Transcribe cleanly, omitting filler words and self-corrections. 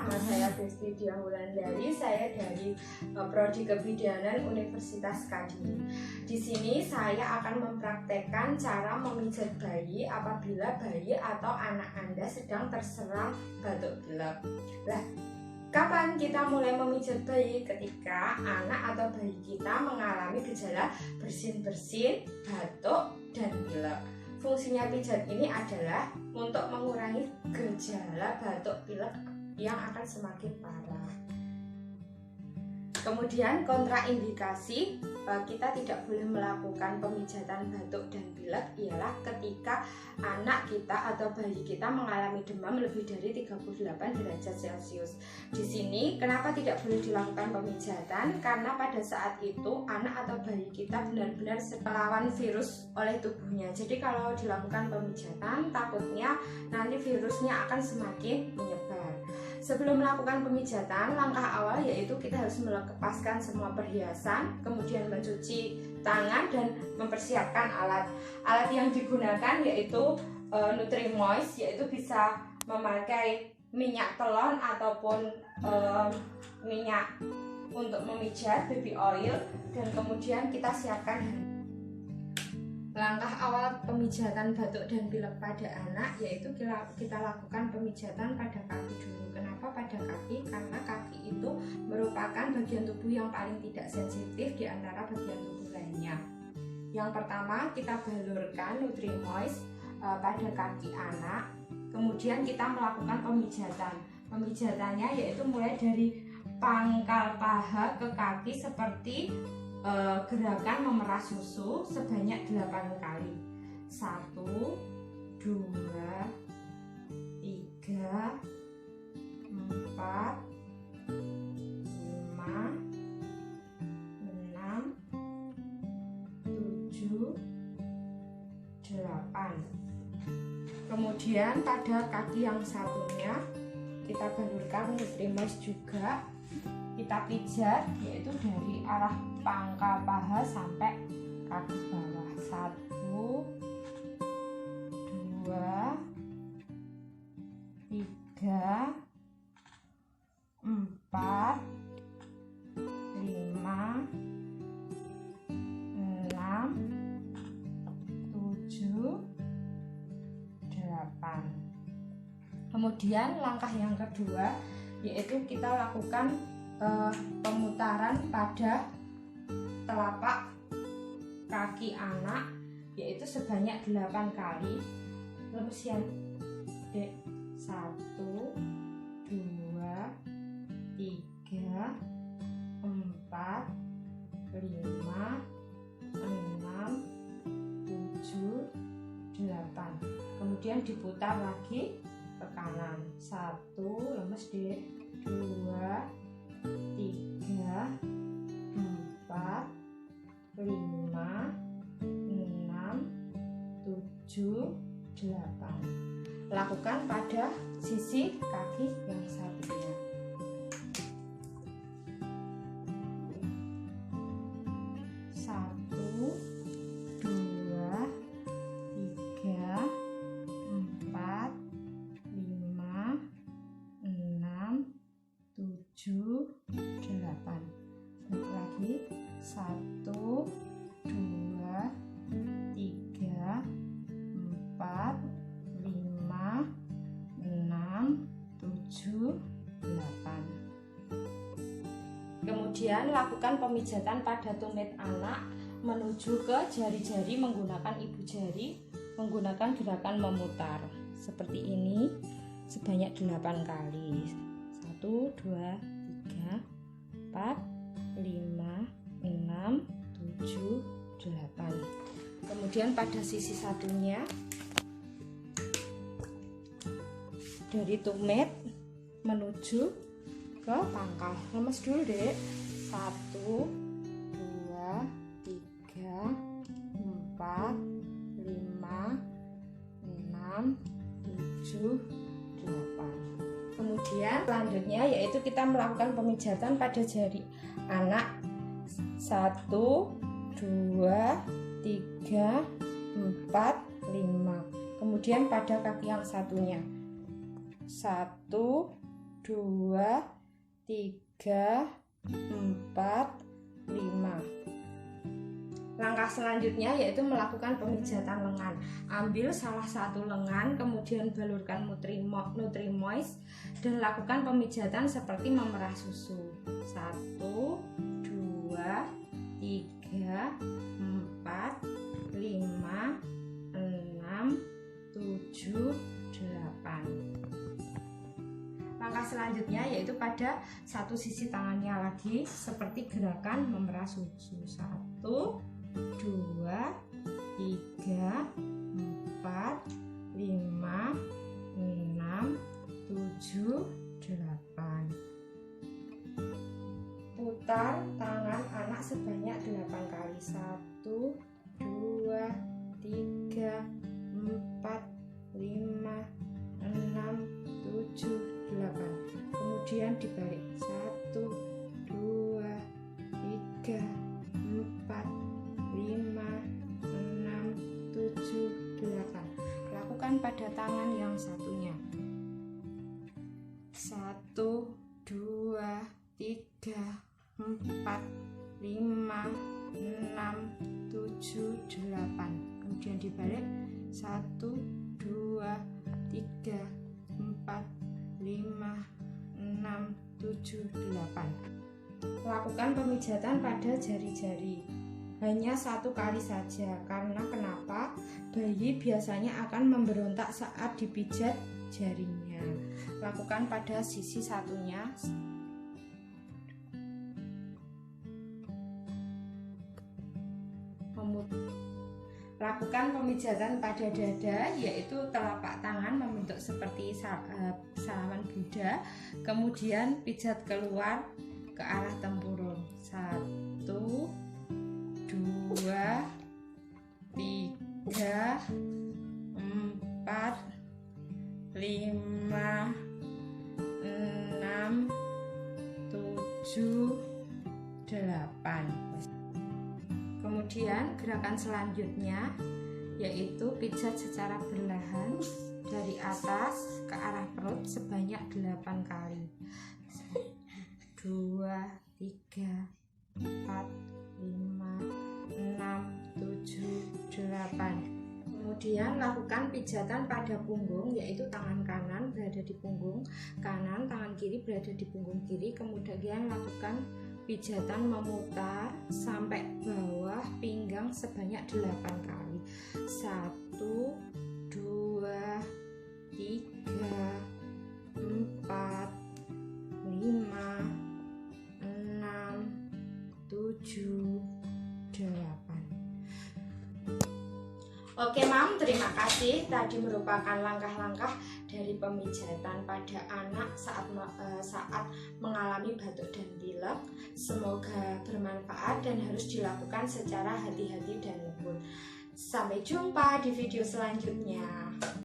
nama saya Desti Dia Wulandari, saya dari Prodi Kebidanan Universitas Kadin. Di sini saya akan mempraktekkan cara memijat bayi apabila bayi atau anak Anda sedang terserang batuk pilek. Nah, kapan kita mulai memijat bayi? Ketika anak atau bayi kita mengalami gejala bersin-bersin, batuk, dan pilek. Fungsinya pijat ini adalah untuk mengurangi gejala batuk pilek yang akan semakin parah. Kemudian kontraindikasi kita tidak boleh melakukan pemijatan batuk dan pilek ialah ketika anak kita atau bayi kita mengalami demam lebih dari 38 derajat Celcius. Di sini kenapa tidak boleh dilakukan pemijatan? Karena pada saat itu anak atau bayi kita benar-benar melawan virus oleh tubuhnya. Jadi kalau dilakukan pemijatan takutnya nanti virusnya akan semakin menyebar. Sebelum melakukan pemijatan, langkah awal yaitu kita harus melepaskan semua perhiasan, kemudian mencuci tangan dan mempersiapkan alat. Alat yang digunakan yaitu Nutri-Moist, yaitu bisa memakai minyak telon ataupun minyak untuk memijat, baby oil, dan kemudian kita siapkan. Langkah awal pemijatan batuk dan pilek pada anak yaitu kita lakukan pemijatan pada kaki dulu. Kenapa pada kaki? Karena kaki itu merupakan bagian tubuh yang paling tidak sensitif di antara bagian tubuh lainnya. Yang pertama kita balurkan Nutri-Moist pada kaki anak. Kemudian kita melakukan pemijatan. Pemijatannya yaitu mulai dari pangkal paha ke kaki seperti gerakan memerah susu sebanyak 8 kali. 1, 2, 3, 4, 5, 6, 7, 8. Kemudian pada kaki yang satunya kita balurkan Nutri-Moist juga. Kita pijat yaitu dari arah pangkal paha sampai kaki bawah. 1, 2, 3, 4, 5, 6, 7, 8. Kemudian langkah yang kedua yaitu kita lakukan pemutaran pada telapak kaki anak yaitu sebanyak 8 kali. Lemes ya Dek. 1, 2, 3, 4, 5, 6, 7, 8. Kemudian diputar lagi ke kanan. 1, lemes Dek. 2, 3, 4, 5, 6, 7, 8. Lakukan pada sisi kaki yang satunya. 1, 2, 3, 4, 5, 6, 7, 8. Balik lagi. 1, 2, 3, 4, 5, 6, 7, 8. Kemudian lakukan pemijatan pada tumit anak menuju ke jari-jari menggunakan ibu jari, menggunakan gerakan memutar seperti ini sebanyak 8 kali. 1, 2, 3, 4, 5, 6, 7, 8. Kemudian pada sisi satunya dari tumit menuju ke pangkal. Lemes dulu Dek. 1, 2, 3, 4, 5, 6, 7, 8. Kemudian selanjutnya yaitu kita melakukan pemijatan pada jari anak. 1, 2, 3, 4, 5. Kemudian pada kaki yang satunya 1, 2, 3, 4, 5. Langkah selanjutnya yaitu melakukan pemijatan lengan. Ambil salah satu lengan, kemudian balurkan Nutrimoist dan lakukan pemijatan seperti memerah susu. 1, 2, 3, 4, 5, 6, 7, 8. Langkah selanjutnya yaitu pada satu sisi tangannya lagi seperti gerakan memerah susu. 1, 2, 3, 4, 5, 6, 7, 8. Putar tangan anak sebanyak 8 kali. 1, 2, 3, 4, 5, 6, 7, 8. Kemudian dibalik. 1, 2, 3, 4, 5, 6, 7, 8. Lakukan pada tangan yang satunya. 1, 2, 3, 4, 5, 6, 7, 8. Kemudian dibalik. 1, 2, 3, 4, 5, 6, 7, 8. Lakukan pemijatan pada jari-jari. Hanya 1 kali saja, karena kenapa? Bayi biasanya akan memberontak saat dipijat jarinya. Lakukan pada sisi satunya. Lakukan pemijatan pada dada, yaitu telapak tangan membentuk seperti salaman Buddha, kemudian pijat keluar ke arah tempurung. 1, 2, 3, 4, 5, 6, 7, 8. Kemudian gerakan selanjutnya yaitu pijat secara perlahan dari atas ke arah perut sebanyak 8 kali. 2, 3, 4, 5, 6, 7, 8. Kemudian lakukan pijatan pada punggung, yaitu tangan kanan berada di punggung kanan, tangan kiri berada di punggung kiri. Kemudian lakukan pijatan memutar sampai bawah pinggang sebanyak 8 kali. 1, 2, 3, 4, 5, 6, 7, 8. Oke Mam, terima kasih. Tadi merupakan langkah-langkah dari pemijatan pada anak saat mengalami batuk dan pilek. Semoga bermanfaat dan harus dilakukan secara hati-hati dan lembut. Sampai jumpa di video selanjutnya.